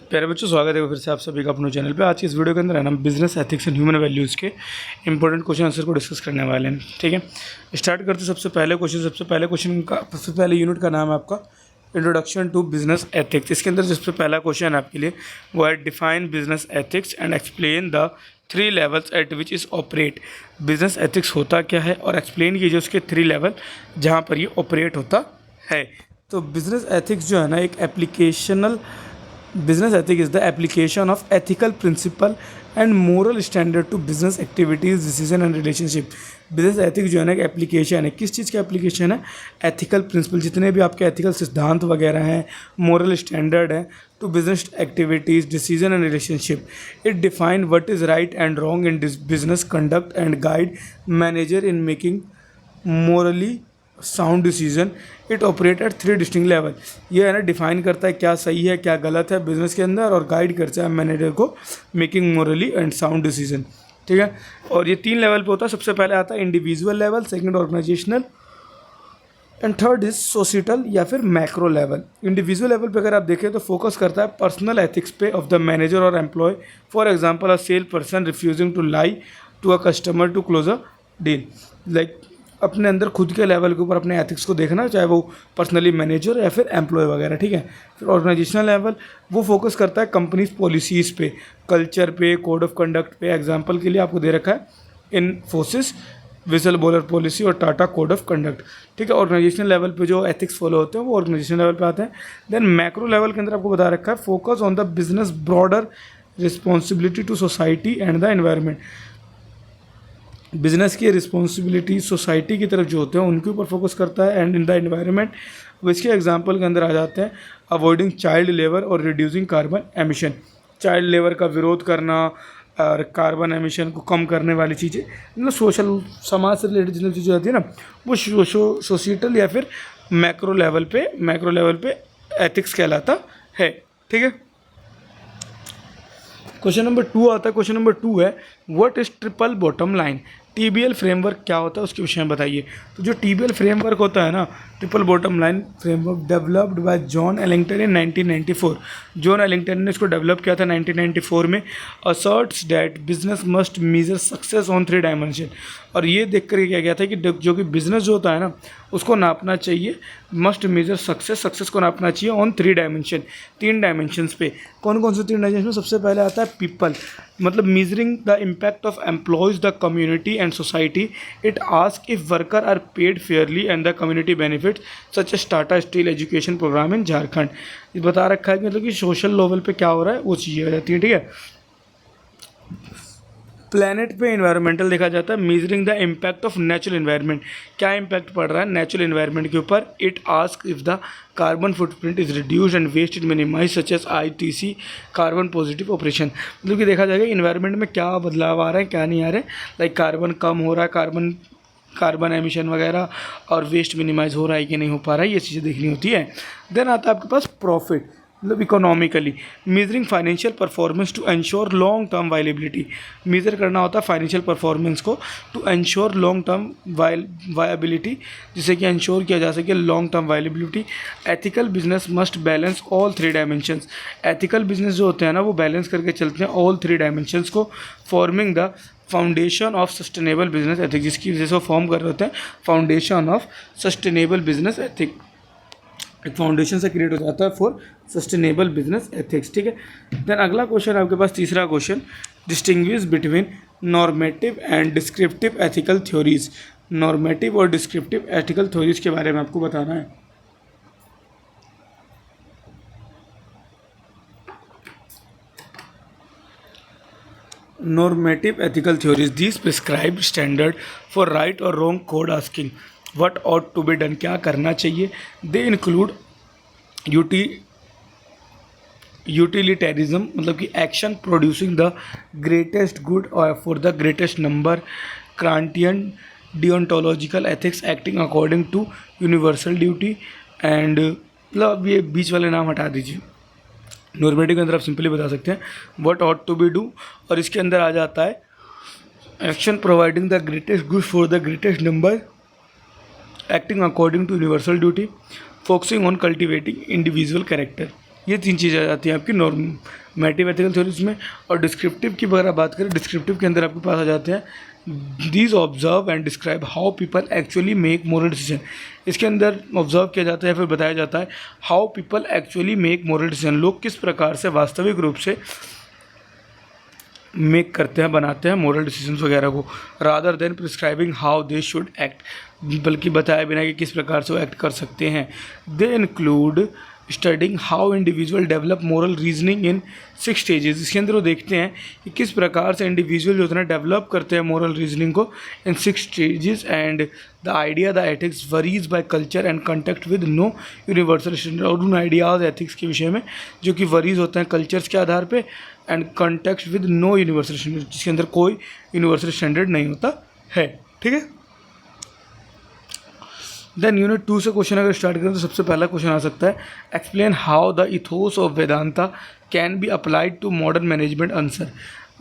प्यारे बच्चों, स्वागत है फिर से आप सभी का अपने चैनल पे। आज की इस वीडियो के अंदर है ना, business ethics and human values के इंपॉर्टेंट क्वेश्चन आंसर को डिस्कस करने वाले हैं। ठीक है, स्टार्ट करते सबसे पहले क्वेश्चन का सबसे पहले यूनिट का नाम है आपका इंट्रोडक्शन टू बिजनेस एथिक्स। इसके अंदर सबसे पहला क्वेश्चन है आपके लिए वो है define business ethics and explain the 3 levels at which is operate. Business ethics होता क्या है और एक्सप्लेन कीजिए उसके 3 लेवल जहाँ पर ये ऑपरेट होता है। तो बिजनेस एथिक्स जो है ना, एक एप्लीकेशनल Business ethic is the application of ethical principle and moral standard to business activities, decision and relationship. Business ethics जो है ना, एक एप्लीकेशन है। किस चीज़ का एप्लीकेशन है? एथिकल प्रिंसिपल, जितने भी आपके एथिकल सिद्धांत वगैरह हैं, मोरल स्टैंडर्ड है, to business activities, decision and relationship. It define what is right and wrong in business conduct and guide manager in making morally sound decision. It operate at 3 distinct level. ये है ना, define करता है क्या सही है क्या गलत है बिजनेस के अंदर, और गाइड करता है मैनेजर को making morally and sound decision. ठीक है, और ये 3 लेवल पे होता है। सबसे पहले आता है individual level, second organisational and third is societal या फिर मैक्रो लेवल। इंडिविजुअल लेवल पे अगर आप देखें तो फोकस करता है पर्सनल एथिक्स पे ऑफ द मैनेजर और employee. For example, a sale person refusing to lie to a customer to close a deal. Like अपने अंदर खुद के लेवल के ऊपर अपने एथिक्स को देखना, चाहे वो पर्सनली मैनेजर या फिर एम्प्लॉय वगैरह। ठीक है, फिर ऑर्गेनाइजेशनल लेवल वो फोकस करता है कंपनीज पॉलिसीज़ पे, कल्चर पे, कोड ऑफ कंडक्ट पे। एग्जांपल के लिए आपको दे रखा है इन्फोसिस विसल बॉलर पॉलिसी और टाटा कोड ऑफ कंडक्ट। ठीक है, ऑर्गेनाइजेशनल लेवल पे जो एथिक्स फॉलो होते हैं वो ऑर्गेनाइजेशनल लेवल पे आते हैं। देन मैक्रो लेवल के अंदर आपको बता रखा है focus on the business broader responsibility to society and the environment. Business की रिस्पॉन्सिबिलिटी सोसाइटी की तरफ जो होते हैं उनके ऊपर फोकस करता है एंड इन द एनवायरनमेंट। अब इसके एग्जांपल के अंदर आ जाते हैं अवॉइडिंग चाइल्ड लेबर और reducing carbon emission. Child labour का विरोध करना और कार्बन एमिशन को कम करने वाली चीज़ें, मतलब सोशल समाज से रिलेटेड जितनी चीज़ें होती है ना, वो सोसाइटल या फिर मैक्रो लेवल पे एथिक्स कहलाता है। ठीक है, क्वेश्चन नंबर 2 आता है। क्वेश्चन नंबर 2 है what is triple bottom line. TBL framework क्या होता है उसके विषय में बताइए। तो जो टीबीएल फ्रेमवर्क होता है ना, triple bottom line framework, developed by John Elkington in 1994। John Elkington ने इसको डेवलप किया था 1994 में। Asserts that business must measure success on 3 dimension. और ये देख कर क्या गया था कि जो कि बिजनेस जो होता है ना उसको नापना चाहिए, मस्ट मेजर सक्सेस को नापना चाहिए ऑन 3 डायमेंशन, 3 डायमेंशंस पे। कौन कौन से 3 डायमेंशन? सबसे पहले आता है पीपल, मतलब measuring the impact of employees, the community and society. It ask if worker are paid fairly and the community benefit such as Tata Steel education programme in Jharkhand. ये बता रखा है कि मतलब कि सोशल लेवल पे क्या हो रहा है वो चीज़ें हो जाती है। ठीक है, प्लैनेट पे इन्वायरमेंटल देखा जाता है, measuring the impact of natural environment, क्या इम्पैक्ट पड़ रहा है नेचुरल इन्वायरमेंट के ऊपर। It ask if the carbon footprint is reduced and waste is minimise such as ITC carbon positive operation. मतलब कि देखा जाएगा इन्वायरमेंट में क्या बदलाव आ रहा है क्या नहीं आ रहे, लाइक कार्बन कम हो रहा है, कार्बन एमिशन वगैरह, और वेस्ट मिनिमाइज हो रहा है कि नहीं हो पा रहा है, ये चीज़ें देखनी होती है। देन आता है आपके पास प्रॉफिट, मतलब economically measuring financial performance to ensure long term viability. Measure करना होता है फाइनेंशियल परफॉर्मेंस को to ensure long term viability, जिससे कि एंश्योर किया जा सके long term viability. Ethical business must balance all 3 dimensions. Ethical business जो होते हैं ना वो बैलेंस करके चलते हैं ऑल 3 डायमेंशंस को, forming the foundation of sustainable business ethic, जिसकी वजह से वो फॉर्म कर रहे होते हैं foundation of sustainable business ethic. एक फाउंडेशन से क्रिएट हो जाता है फॉर सस्टेनेबल बिजनेस एथिक्स। ठीक है, देन अगला क्वेश्चन आपके पास तीसरा question, distinguish between normative and descriptive ethical theories. Normative और डिस्क्रिप्टिव एथिकल थ्योरीज के बारे में आपको बताना है। Normative ethical theories, these prescribed standard for right or wrong code asking what ought to be done, क्या करना चाहिए। they include utilitarianism, मतलब कि action producing the greatest good और for the greatest number. Kantian deontological ethics, acting according to universal duty and, मतलब ये बीच वाले नाम हटा दीजिए। नॉर्मेटिव के अंदर आप सिंपली बता सकते हैं what ought to be do, और इसके अंदर आ जाता है action providing the greatest good for the greatest number, acting according to universal duty, focusing on cultivating individual character. ये 3 चीज़ें आ जाती हैं आपकी नॉर्मेटिव एथिकल थ्योरीज में। और डिस्क्रिप्टिव की अगर आप बात करें, डिस्क्रिप्टिव के अंदर आपके पास आ जाते हैं these observe and describe how people actually make moral decision. इसके अंदर ऑब्जर्व किया जाता है, फिर बताया जाता है how people actually make moral decision, लोग किस प्रकार से वास्तविक रूप से मेक करते हैं, बनाते हैं मोरल डिसीजंस वगैरह को, rather than prescribing how they should act, बल्कि बताया बिना कि किस प्रकार से वो एक्ट कर सकते हैं। They include studying how individual develop moral reasoning in 6 stages. इसके अंदर वो देखते हैं कि किस प्रकार से इंडिविजुअल जो है डेवलप करते हैं मोरल रीजनिंग को in 6 stages. And the idea the ethics varies by culture and context with no universal standard. और उन आइडियाज़ एथिक्स के विषय में जो कि वरीज होते हैं कल्चर्स के आधार पे and context with no universal standard, जिसके अंदर कोई यूनिवर्सल स्टैंडर्ड नहीं होता है। ठीक है। देन यूनिट 2 से क्वेश्चन अगर स्टार्ट करें तो सबसे पहला क्वेश्चन आ सकता है explain how the ethos of Vedanta can be applied to modern management. Answer,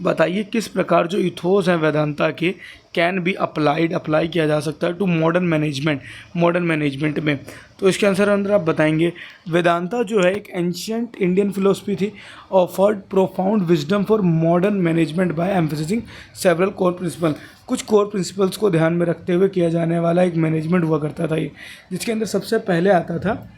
बताइए किस प्रकार जो इथोस हैं वेदांता के कैन बी अप्लाई किया जा सकता है टू मॉडर्न मैनेजमेंट में। तो इसके आंसर अंदर आप बताएंगे वेदांता जो है एक एंशियंट इंडियन फिलोसफी थी, offered profound wisdom for modern management by emphasizing several core principle. कुछ कोर प्रिंसिपल्स को ध्यान में रखते हुए किया जाने वाला एक मैनेजमेंट हुआ करता था ये, जिसके अंदर सबसे पहले आता था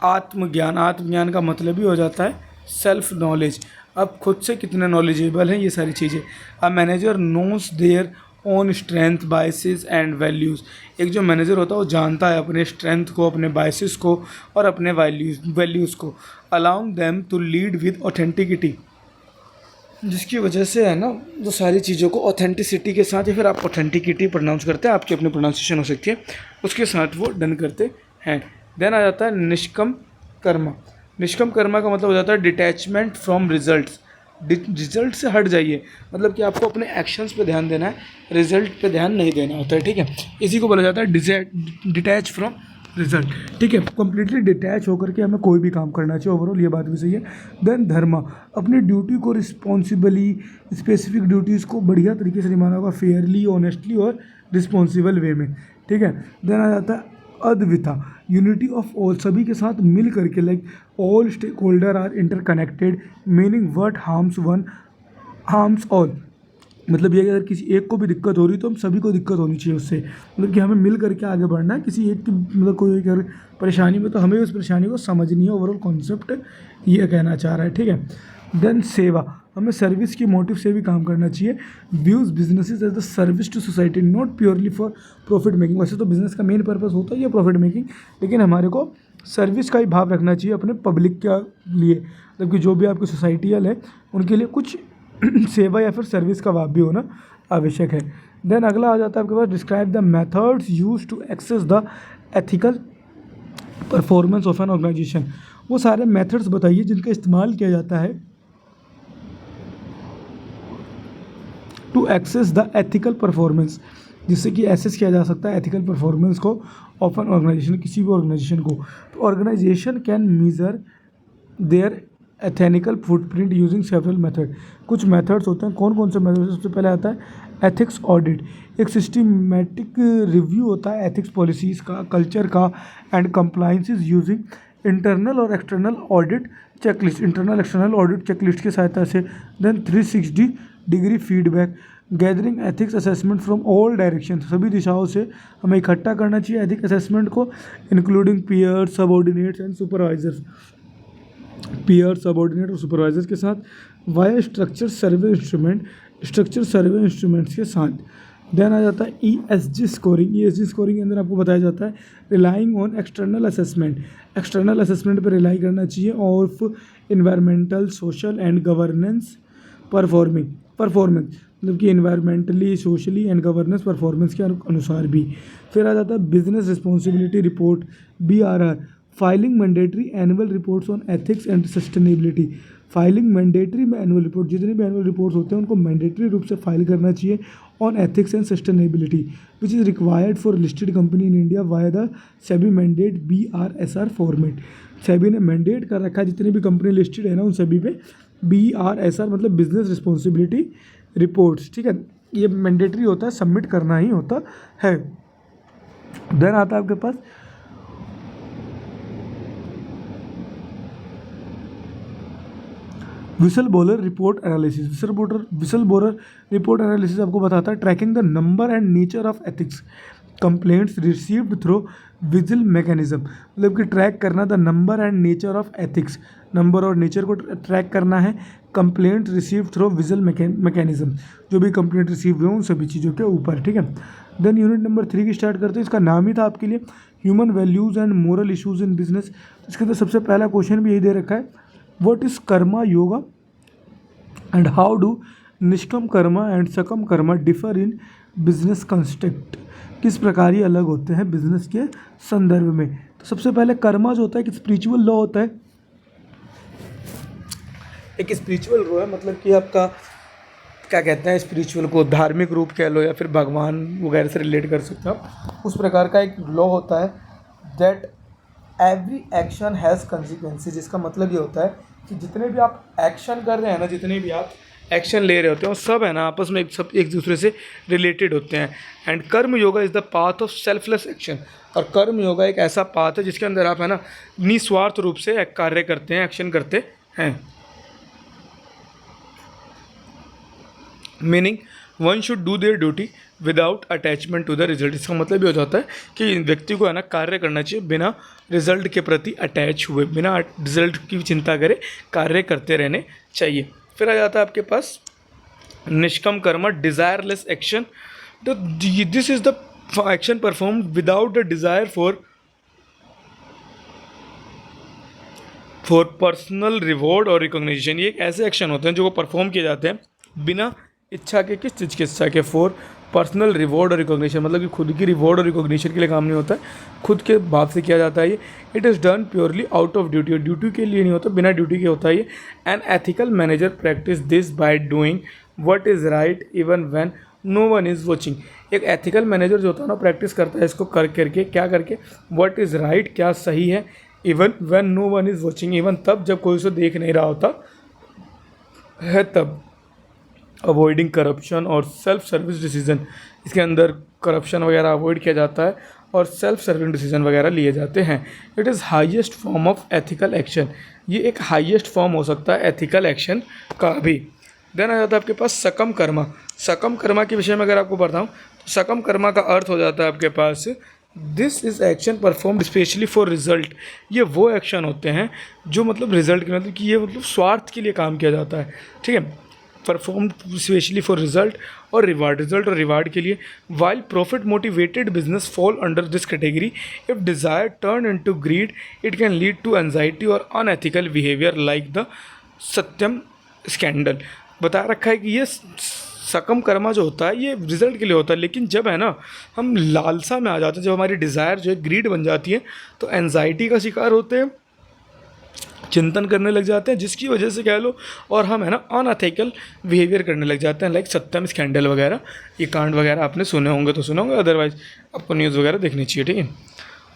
आत्मज्ञान। आत्मज्ञान का मतलब ही हो जाता है सेल्फ नॉलेज, अब खुद से कितने नॉलेजेबल हैं ये सारी चीज़ें। A manager knows their own strength biases and values. एक जो मैनेजर होता है वो जानता है अपने स्ट्रेंथ को, अपने बायसेस को और अपने वैल्यूज़ को। Allowing them to lead with authenticity, जिसकी वजह से है ना वो सारी चीज़ों को ऑथेंटिसिटी के साथ, या फिर आप ऑथेंटिकिटी प्रोनाउंस करते हैं, आपकी अपनी प्रोनाउंसिएशन हो सकती है, उसके साथ वो डन करते हैं। देन आ जाता है निष्कम कर्मा। निष्कम कर्मा का मतलब हो जाता है डिटैचमेंट फ्रॉम रिजल्ट्स। रिजल्ट से हट जाइए, मतलब कि आपको अपने एक्शंस पे ध्यान देना है, रिजल्ट पे ध्यान नहीं देना होता है। ठीक है, इसी को बोला जाता है डिटैच फ्रॉम रिजल्ट। ठीक है, कंप्लीटली डिटैच होकर के हमें कोई भी काम करना चाहिए, ओवरऑल ये बात भी सही है। देन धर्मा, अपनी ड्यूटी को रिस्पॉन्सिबली, स्पेसिफिक ड्यूटीज़ को बढ़िया तरीके से निभाना होगा, फेयरली, ऑनेस्टली और रिस्पॉन्सिबल वे में। ठीक है, देन आ जाता है अद्विता, यूनिटी ऑफ ऑल, सभी के साथ मिल करके, like all stakeholder are interconnected, meaning what harms one harms all. मतलब ये कि अगर किसी एक को भी दिक्कत हो रही तो हम सभी को दिक्कत होनी चाहिए उससे, मतलब कि हमें मिल करके आगे बढ़ना है। किसी एक की मतलब कोई अगर परेशानी में तो हमें उस परेशानी को समझनी है, ओवरऑल कॉन्सेप्ट ये कहना चाह रहा है। ठीक है, देन सेवा, हमें सर्विस की मोटिव से भी काम करना चाहिए। Views businesses as the service to society, not purely for profit making. वैसे तो बिज़नेस का मेन पर्पस होता है ये प्रॉफिट मेकिंग, लेकिन हमारे को सर्विस का ही भाव रखना चाहिए अपने पब्लिक के लिए, मतलब कि जो भी आपकी सोसाइटियल है उनके लिए कुछ सेवा या फिर सर्विस का भाव भी होना आवश्यक है। देन अगला आ जाता है आपके पास describe the methods use to access the ethical performance of an organisation. वो सारे मेथड्स बताइए जिनका इस्तेमाल किया जाता है to access the ethical performance, जिससे कि एसेस किया जा सकता है एथिकल परफॉर्मेंस को ऑफ एन ऑर्गेनाइजेशन, किसी भी ऑर्गेनाइजेशन को। तो organisation can measure their ethical footprint using several method. कुछ मेथड्स होते हैं, कौन कौन से मेथड्स? सबसे पहले आता है एथिक्स ऑडिट, एक सिस्टमेटिक रिव्यू होता है एथिक्स पॉलिसीज़ का, कल्चर का एंड कंप्लाइंसेस यूजिंग इंटरनल और external audit checklist, internal external audit checklist की सहायता से। Then 360 degree feedback, gathering ethics assessment from all direction, सभी दिशाओं से हमें इकट्ठा करना चाहिए एथिक असेसमेंट को, including peers, subordinates and supervisors, peer, subordinate और सुपरवाइजर्स के साथ, वाया स्ट्रक्चर सर्वे इंस्ट्रूमेंट्स के साथ। देन आ जाता है ESG स्कोरिंग। ESG स्कोरिंग के अंदर आपको बताया जाता है रिलाइंग ऑन एक्सटर्नल असेसमेंट पर रिलाई करना चाहिए of environmental, social and governance performance, मतलब कि environmentally, socially and governance performance के अनुसार भी। फिर आ जाता है business responsibility report, BRR, filing mandatory annual reports on ethics and sustainability. Filing mandatory में एनुअल रिपोर्ट, जितने भी एनुअल रिपोर्ट्स होते हैं उनको मैंडेटरी रूप से फाइल करना चाहिए on ethics and sustainability which is required for listed company in India via the SEBI mandate BRSR format. SEBI ने मैंडेट कर रखा है जितनी भी कंपनी लिस्टेड है ना उन सभी पे BRSR मतलब बिजनेस रिस्पॉन्सिबिलिटी रिपोर्ट्स। ठीक है, ये मैंडेटरी होता है, सबमिट करना ही होता है। देन आता है आपके पास whistleblower report analysis, whistleblower report analysis आपको बताता है tracking the number and nature of ethics complaints received through vigil mechanism, मतलब कि ट्रैक करना the number and nature of ethics, number और नेचर को ट्रैक करना है complaint receive through vigil mechanism, जो भी कंप्लेंट रिसीव हुए उन सभी चीज़ों के ऊपर, ठीक है। देन यूनिट नंबर 3 की स्टार्ट करते हैं। इसका नाम ही था आपके लिए human values and moral issues in business. इसके अंदर सबसे पहला क्वेश्चन भी यही दे रखा है, what is karma yoga and how do nishkam karma and sakam karma differ in business construct, किस प्रकार ये अलग होते हैं बिजनेस के संदर्भ में। तो सबसे पहले कर्मा जो होता है कि स्पिरिचुअल लॉ होता है, एक स्पिरिचुअल लॉ है, मतलब कि आपका क्या कहते हैं स्पिरिचुअल को, धार्मिक रूप कह लो या फिर भगवान वगैरह से रिलेट कर सकते हो आप, उस प्रकार का एक लॉ होता है that every action has consequences. जिसका मतलब ये होता है कि जितने भी आप एक्शन कर रहे हैं ना, जितने भी आप एक्शन ले रहे होते हैं वो सब है ना आपस में सब एक दूसरे से रिलेटेड होते हैं। एंड कर्म yoga is the path of selfless action, और कर्म योगा एक ऐसा पाथ है जिसके अंदर आप है ना निस्वार्थ रूप से एक कार्य करते हैं, एक्शन करते हैं। Meaning one should do their duty without attachment to the result. इसका मतलब ये हो जाता है कि व्यक्ति को है ना कार्य करना चाहिए बिना रिजल्ट के प्रति अटैच हुए, बिना रिजल्ट की चिंता करे कार्य करते रहने चाहिए। फिर आ जाता है आपके पास निष्कम कर्म, डिज़ायरलेस एक्शन। तो this is the action perform without the desire for personal reward और रिकॉग्निशन। ये एक ऐसे एक्शन होते हैं जो परफॉर्म किए जाते हैं बिना इच्छा के, किस चीज़ की इच्छा के, फॉर पर्सनल रिवॉर्ड और रिकॉग्निशन, मतलब कि खुद की रिवॉर्ड और रिकॉग्निशन के लिए काम नहीं होता है, खुद के भाव से किया जाता है ये। It is done purely out of duty, और ड्यूटी के लिए नहीं होता, बिना ड्यूटी के होता है ये। An ethical manager practice this by doing what is right even when no one is watching. एक एथिकल मैनेजर जो होता है ना प्रैक्टिस करता है इसको करके क्या करके, व्हाट इज़ राइट क्या सही है, even when no one is watching, even तब जब कोई उसे देख नहीं रहा होता है तब। अवॉइडिंग करप्शन और सेल्फ सर्विस डिसीजन, इसके अंदर करप्शन वगैरह अवॉइड किया जाता है और सेल्फ सर्विंग डिसीजन वगैरह लिए जाते हैं। It is highest form of ethical action, ये एक हाईएस्ट फॉर्म हो सकता है एथिकल एक्शन का भी। देन आ जाता है आपके पास सकम कर्मा। सकम कर्मा के विषय में अगर आपको बताऊँ तो सकम कर्मा का अर्थ हो जाता है आपके पास this is action perform specially for result. ये वो एक्शन होते हैं जो मतलब रिजल्ट के, मतलब कि ये मतलब स्वार्थ के लिए काम किया जाता है, ठीक है, परफॉर्म स्पेशली फॉर रिजल्ट और रिवार्ड, रिजल्ट और रिवार्ड के लिए। While profit motivated business fall under this category, if desire turn into greed it can lead to anxiety और unethical behaviour like the Satyam scandal. बता रखा है कि ये सकम कर्मा जो होता है ये रिजल्ट के लिए होता है, लेकिन जब है ना हम लालसा में आ जाते हैं, जब हमारी डिज़ायर जो है ग्रीड बन जाती है तो एंजाइटी का शिकार होते हैं, चिंतन करने लग जाते हैं, जिसकी वजह से कह लो और हम है ना अनएथिकल बिहेवियर करने लग जाते हैं, लाइक सत्यम स्कैंडल वगैरह। ये कांड वगैरह आपने सुने होंगे तो सुने होंगे, अदरवाइज आपको न्यूज़ वगैरह देखनी चाहिए, ठीक है।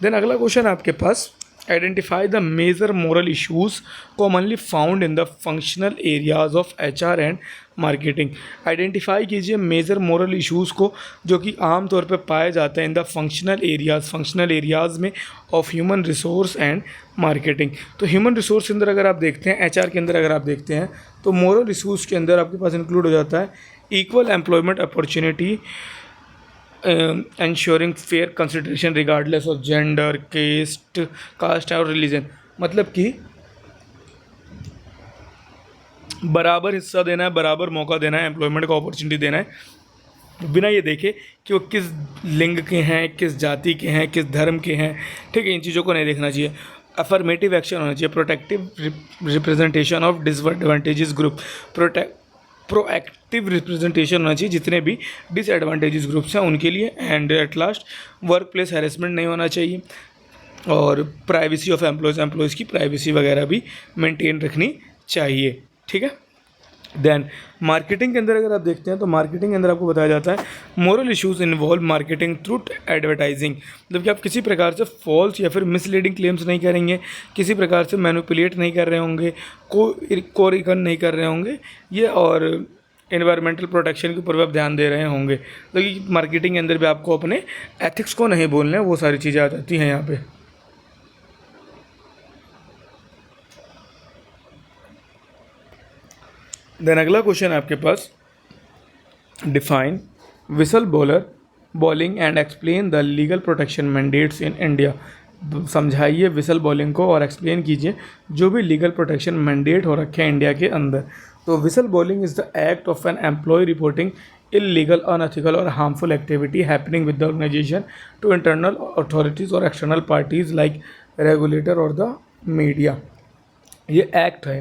देन अगला क्वेश्चन आपके पास, identify the major moral issues commonly found in the functional areas of HR and marketing. Identify कीजिए मेजर मोरल इश्यूज़ को जो कि आम तौर पे पाए जाते हैं इन द फंक्शनल एरियाज़ में of human resource and marketing. तो ह्यूमन रिसोर्स के अंदर अगर आप देखते हैं, एचआर के अंदर अगर आप देखते हैं तो मोरल इश्यूज़ के अंदर आपके पास इंक्लूड हो जाता है equal employment opportunity, ensuring fair consideration regardless of gender, caste और रिलीजन। मतलब कि बराबर हिस्सा देना है, बराबर मौका देना है, एम्प्लॉयमेंट का अपॉर्चुनिटी देना है बिना ये देखे कि वो किस लिंग के हैं, किस जाति के हैं, किस धर्म के हैं, ठीक है, इन चीज़ों को नहीं देखना चाहिए। अफर्मेटिव एक्शन होना चाहिए, protective representation of disadvantages group, proactive representation होना चाहिए जितने भी डिसएडवांटेजेस ग्रुप्स हैं उनके लिए। And at last work place harassment नहीं होना चाहिए, और प्राइवेसी ऑफ एम्प्लॉयज़ की प्राइवेसी वगैरह भी मेंटेन रखनी चाहिए, ठीक है। देन मार्केटिंग के अंदर अगर आप देखते हैं तो मार्केटिंग के अंदर आपको बताया जाता है moral issues involve marketing through advertising. मतलब कि आप किसी प्रकार से फॉल्स या फिर मिसलीडिंग क्लेम्स नहीं करेंगे, किसी प्रकार से मैनिपुलेट नहीं कर रहे होंगे, कोरिगन नहीं कर रहे होंगे ये, और एनवायरमेंटल प्रोटेक्शन के ऊपर भी आप ध्यान दे रहे होंगे। तो ये मार्केटिंग के अंदर भी आपको अपने एथिक्स को नहीं बोलना है, वो सारी चीज़ें आ जाती हैं यहाँ पे। देन अगला क्वेश्चन है आपके पास, define whistle blower blowing and explain the legal protection mandates in India. समझाइए विसल बॉलिंग को और एक्सप्लेन कीजिए जो भी लीगल प्रोटेक्शन मैंडेट हो रखे हैं इंडिया के अंदर। तो whistle blowing is the act of an employee reporting illegal, unethical or harmful activity happening with the organization to internal authorities or external parties like regulator or the media। ये act है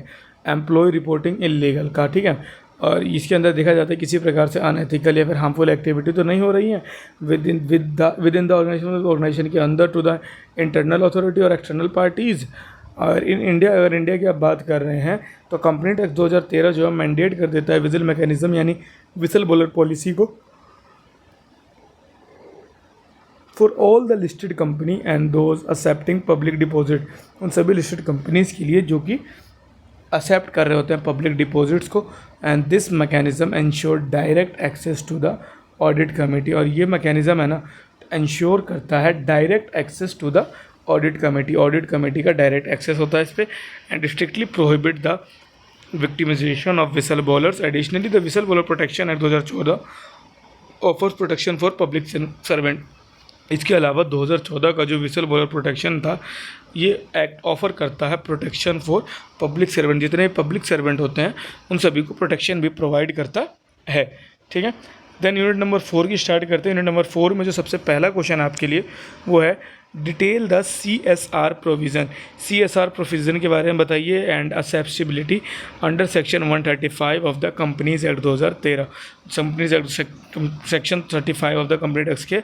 employ reporting illegal का, ठीक है। और इसके अंदर देखा जाता है किसी प्रकार से अनएथिकल या फिर हार्मफुल एक्टिविटी तो नहीं हो रही है विद इन द ऑर्गेनाइजेशन के अंदर टू द इंटरनल अथॉरिटी और एक्सटर्नल पार्टीज़। और अगर इंडिया की आप बात कर रहे हैं तो कंपनी टैक्स 2013 जो है मैंडेट कर देता है विजिल मैकेनिज्म यानी विसल बॉलर पॉलिसी को for all the listed company and those accepting public deposit, उन सभी लिस्टेड कंपनीज के लिए जो कि एक्सेप्ट कर रहे होते हैं पब्लिक डिपॉजिट्स को। And this mechanism ensure direct access to the audit committee, और ये मैकेनिज्म है ना इंश्योर करता है direct access to the audit committee का डायरेक्ट एक्सेस होता है इस पर। And strictly prohibit the victimisation of whistle blowers. Additionally the whistle blower protection act 2014 offers protection for public servant. इसके अलावा 2014 का जो विसल बॉलर प्रोटेक्शन था ये एक्ट ऑफर करता है प्रोटेक्शन फॉर पब्लिक सर्वेंट, जितने पब्लिक सर्वेंट होते हैं उन सभी को प्रोटेक्शन भी प्रोवाइड करता है, ठीक है। देन यूनिट नंबर 4 की स्टार्ट करते हैं। यूनिट नंबर 4 में जो सबसे पहला क्वेश्चन आपके लिए वो है detail the CSR provision. CSR provision के बारे में बताइए and accessibility under section 135 of the companies act 2013। Companies act section 35 of the company act के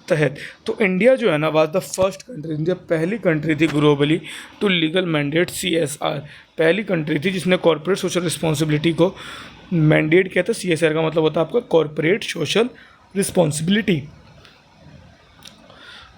तहत। तो इंडिया जो है ना was the first country, India पहली कंट्री थी globally to legal mandate CSR। पहली कंट्री थी जिसने कॉर्पोरेट सोशल रिस्पॉन्सिबिलिटी को मैंडेट किया था। CSR का मतलब होता है आपका corporate social responsibility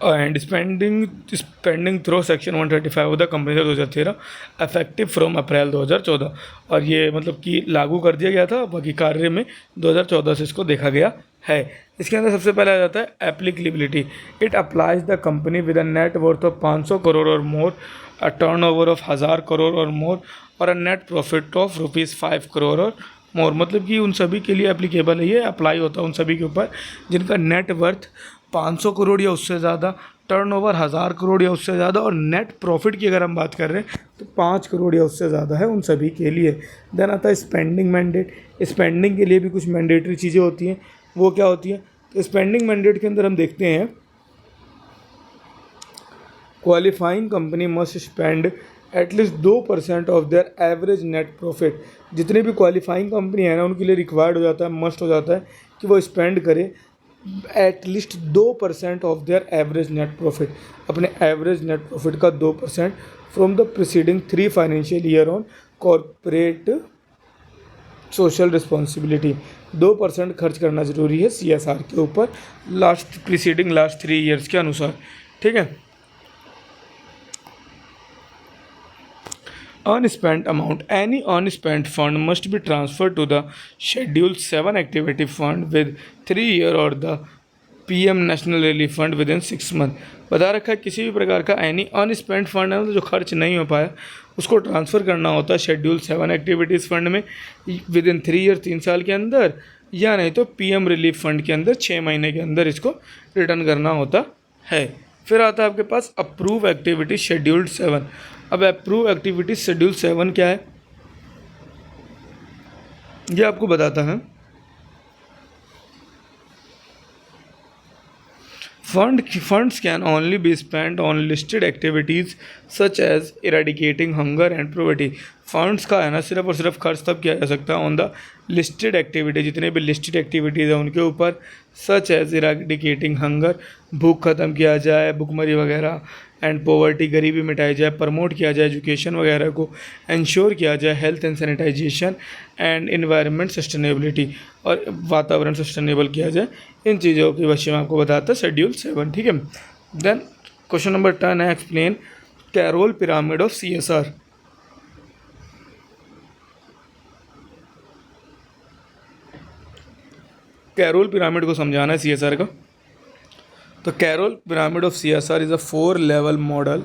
and spending through section 135 of the company 2013 effective from April 2014। और ये मतलब कि लागू कर दिया गया था, बाकी कार्य में 2014 से इसको देखा गया है। इसके अंदर सबसे पहले आ जाता है applicability. It applies the company with a net worth of 500 crore और more, a turnover of 1000 crore और मोर, और a net profit of ₹5 crore और मोर। मतलब कि उन सभी के लिए एप्लीकेबल है, ये अप्लाई होता है उन सभी के ऊपर जिनका नेट वर्थ 500 करोड़ या उससे ज़्यादा, टर्नओवर 1000 करोड़ या उससे ज़्यादा, और नेट प्रॉफिट की अगर हम बात कर रहे हैं तो 5 करोड़ या उससे ज़्यादा है उन सभी के लिए। देन आता है स्पेंडिंग मैंडेट। स्पेंडिंग के लिए भी कुछ मैंडेटरी चीज़ें होती हैं, वो क्या होती हैं? तो स्पेंडिंग मैंडेट के अंदर हम देखते हैं qualifying company must spend at least 2% of their average net profit. जितनी भी क्वालिफाइंग कंपनी है ना उनके लिए रिक्वायर्ड हो जाता है, मस्ट हो जाता है कि वो स्पेंड करे at least 2% of their average net profit, अपने एवरेज नेट प्रॉफिट का 2% from the preceding 3 financial year on corporate social responsibility. 2% खर्च करना ज़रूरी है CSR के ऊपर प्रीसीडिंग लास्ट 3 ईयर्स के अनुसार, ठीक है। Unspent amount. Any unspent fund must be transferred to the Schedule 7 activity fund with 3 year or the PM National Relief Fund within 6 month। बता रखा है किसी भी प्रकार का एनी अनस्पेंट फंड है जो खर्च नहीं हो पाया उसको ट्रांसफ़र करना होता है शेड्यूल 7 एक्टिविटीज़ फंड में विद इन 3 ईयर 3 साल के अंदर, या नहीं तो PM रिलीफ फंड के अंदर 6 महीने के अंदर इसको रिटर्न करना होता है। फिर आता है आपके पास अप्रूव एक्टिविटी शेड्यूल्ड 7। अब अप्रूव एक्टिविटी शेड्यूल 7 क्या है ये आपको बताता है। Funds can only be spent on listed activities such as eradicating hunger and poverty। Funds का है ना सिर्फ और सिर्फ खर्च तब किया जा सकता है ऑन द लिस्टेड एक्टिविटी, जितने भी लिस्टेड एक्टिविटीज़ हैं उनके ऊपर, सच एज इराडिकेटिंग हंगर, भूख ख़त्म किया जाए, भुखमरी वगैरह, एंड पॉवर्टी, गरीबी मिटाई जाए, प्रमोट किया जाए एजुकेशन वगैरह को, इंश्योर किया जाए health and sanitisation and environment sustainability, और वातावरण सस्टेनेबल किया जाए। इन चीज़ों के विषय में आपको बताता है शेड्यूल 7, ठीक है। देन क्वेश्चन नंबर 10 है explain Carroll pyramid of CSR। Carroll pyramid को समझाना है CSR का। तो Carroll pyramid of CSR is a 4 level model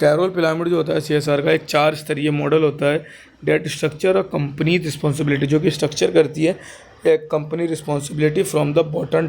Carroll pyramid जो होता है CSR का एक 4 स्तरीय मॉडल होता है डेट स्ट्रक्चर और कंपनी रिस्पॉन्सिबिलिटी, जो कि स्ट्रक्चर करती है एक company responsibility from the bottom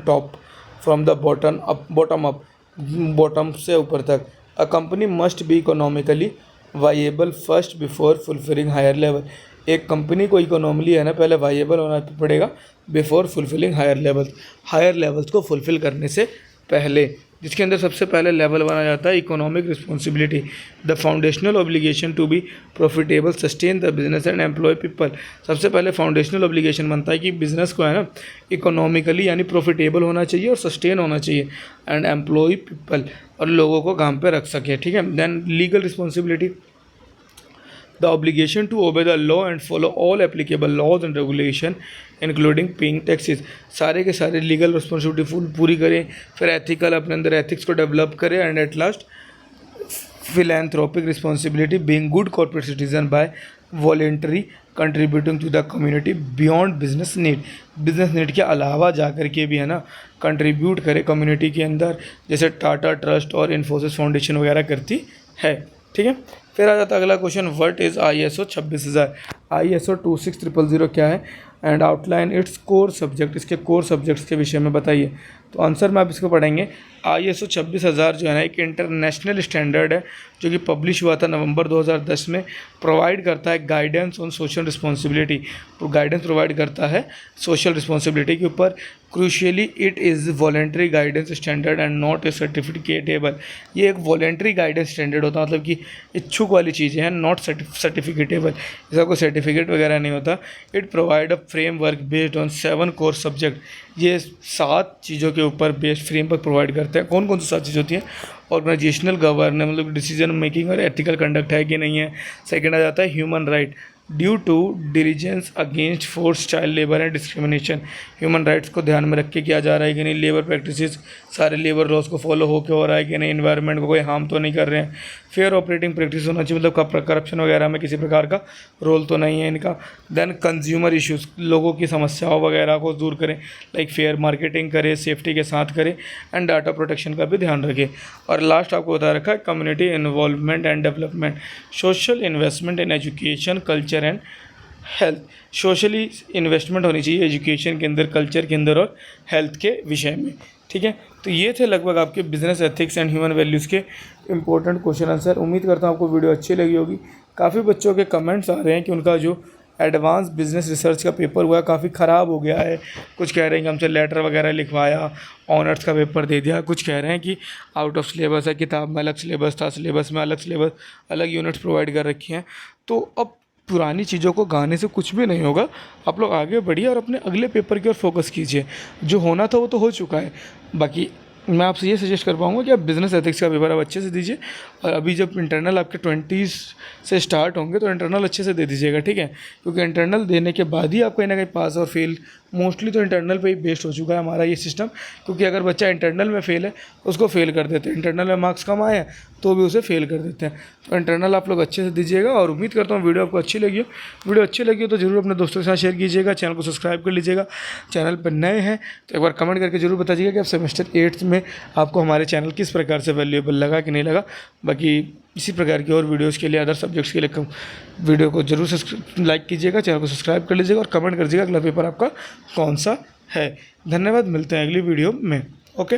up, bottom से ऊपर तक। A company must be economically viable first before fulfilling higher level. एक कंपनी को इकोनॉमिकली है ना पहले वाइएबल होना पड़ेगा बिफोर फुलफिलिंग हायर लेवल्स को फुलफिल करने से पहले, जिसके अंदर सबसे पहले लेवल बना जाता है economic responsibility, the foundational obligation to be profitable, sustain the business and employ people. सबसे पहले फाउंडेशनल ऑब्लिगेशन बनता है कि बिजनेस को है ना इकोनॉमिकली यानी प्रॉफिटेबल होना चाहिए और सस्टेन होना चाहिए, एंड एम्प्लॉय पीपल और लोगों को काम पे रख सके, ठीक है। Then legal responsibility, the obligation to obey the law and follow all applicable laws and regulation including paying taxes। सारे के सारे लीगल रिस्पॉन्सिबिलिटी पूरी करें, फिर एथिकल अपने अंदर एथिक्स को डेवलप करें, and at last philanthropic responsibility, being good corporate citizen by voluntary contributing to the community beyond business need। Business need के अलावा जा कर के भी है ना कंट्रीब्यूट करे कम्युनिटी के अंदर, जैसे टाटा ट्रस्ट और इन्फोसिस फाउंडेशन वगैरह करती है, ठीक है। फिर आ जाता है अगला question, what is ISO 26000। ISO 26000 क्या है, and outline its core subject, इसके कोर सब्जेक्ट्स के विषय में बताइए। तो आंसर में आप इसको पढ़ेंगे। ISO 26000 जो है ना एक इंटरनेशनल स्टैंडर्ड है जो कि पब्लिश हुआ था नवंबर 2010 में, प्रोवाइड करता है गाइडेंस ऑन सोशल रिस्पॉन्सिबिलिटी, तो गाइडेंस प्रोवाइड करता है सोशल रिस्पॉन्सिबिलिटी के ऊपर। Crucially it is voluntary guidance standard and not a certificatable. ये एक वॉलेंट्री गाइडेंस स्टैंडर्ड होता है, मतलब कि इच्छुक वाली चीज़ें हैं, नॉट सर्टिफिकेटेबल, इसका कोई सर्टिफिकेट वगैरह नहीं होता। It provide a framework based on 7 core subject, ये 7 चीज़ों के ऊपर बेस्ड फ्रेमवर्क प्रोवाइड करते हैं। कौन कौन सी 7 चीज़ होती हैं, ऑर्गेनाइजेशनल गवर्नेंस मतलब डिसीजन मेकिंग और एथिकल कंडक्ट है कि नहीं है। सेकंड आ जाता है human right, due to diligence against force child labour and discrimination, human rights को ध्यान में रख के किया जा रहा है कि नहीं, लेबर प्रैक्टिसेस सारे लेबर लॉज को फॉलो होकर हो रहा है कि नहीं, इन्वायरमेंट को कोई हार्म तो नहीं कर रहे हैं। फेयर ऑपरेटिंग प्रैक्टिस होना चाहिए, मतलब करप्शन वगैरह में किसी प्रकार का रोल तो नहीं है इनका। देन कंज्यूमर इश्यूज़, लोगों की समस्याओं वगैरह को दूर करें, लाइक फेयर मार्केटिंग करें, सेफ्टी के साथ करें, एंड डाटा प्रोटेक्शन का भी ध्यान रखें। और लास्ट आपको बता रखा है community involvement and development, social investment in education culture and health, socially investment होनी चाहिए एजुकेशन के अंदर, कल्चर के अंदर और हेल्थ के विषय में, ठीक है। तो ये थे लगभग आपके business ethics and human values के इंपॉर्टेंट क्वेश्चन आंसर। उम्मीद करता हूँ आपको वीडियो अच्छी लगी होगी। काफ़ी बच्चों के कमेंट्स आ रहे हैं कि उनका जो एडवांस बिजनेस रिसर्च का पेपर हुआ है काफ़ी ख़राब हो गया है, कुछ कह रहे हैं कि हमसे लेटर वगैरह लिखवाया, ऑनर्स का पेपर दे दिया, कुछ कह रहे हैं कि आउट ऑफ सिलेबस है, किताब में अलग सिलेबस था, सिलेबस में अलग सिलेबस, अलग यूनिट्स प्रोवाइड कर रखी हैं। तो अब पुरानी चीज़ों को गाने से कुछ भी नहीं होगा, आप लोग आगे बढ़िए और अपने अगले पेपर की ओर फोकस कीजिए। जो होना था वो तो हो चुका है, बाकी मैं आपसे ये सजेस्ट कर पाऊँगा कि आप बिज़नेस एथिक्स का पेपर आप अच्छे से दीजिए, और अभी जब इंटरनल आपके 20 से स्टार्ट होंगे तो इंटरनल अच्छे से दे दीजिएगा, ठीक है। क्योंकि इंटरनल देने के बाद ही आप कहीं ना कहीं पास और फेल, मोस्टली तो इंटरनल पे ही बेस्ड हो चुका है हमारा ये सिस्टम। क्योंकि अगर बच्चा इंटरनल में फ़ेल है उसको फ़ेल कर देते हैं, इंटरनल में मार्क्स कम आए हैं तो भी उसे फ़ेल कर देते हैं। तो इंटरनल आप लोग अच्छे से दीजिएगा, और उम्मीद करता हूँ वीडियो आपको अच्छी लगी हो। वीडियो अच्छी लगी हो तो ज़रूर अपने दोस्तों के साथ शेयर कीजिएगा, चैनल को सब्सक्राइब कर लीजिएगा। चैनल पर नए हैं तो एक बार कमेंट करके जरूर बताइएगा कि आप सेमेस्टर 8 में आपको हमारे चैनल किस प्रकार से वैल्यूएबल लगा कि नहीं लगा। बाकी इसी प्रकार की और वीडियोज़ के लिए, अदर सब्जेक्ट्स के लिए वीडियो को जरूर लाइक कीजिएगा, चैनल को सब्सक्राइब कर लीजिएगा और कमेंट कर दीजिएगा अगला पेपर आपका कौन सा है। धन्यवाद, मिलते हैं अगली वीडियो में। ओके।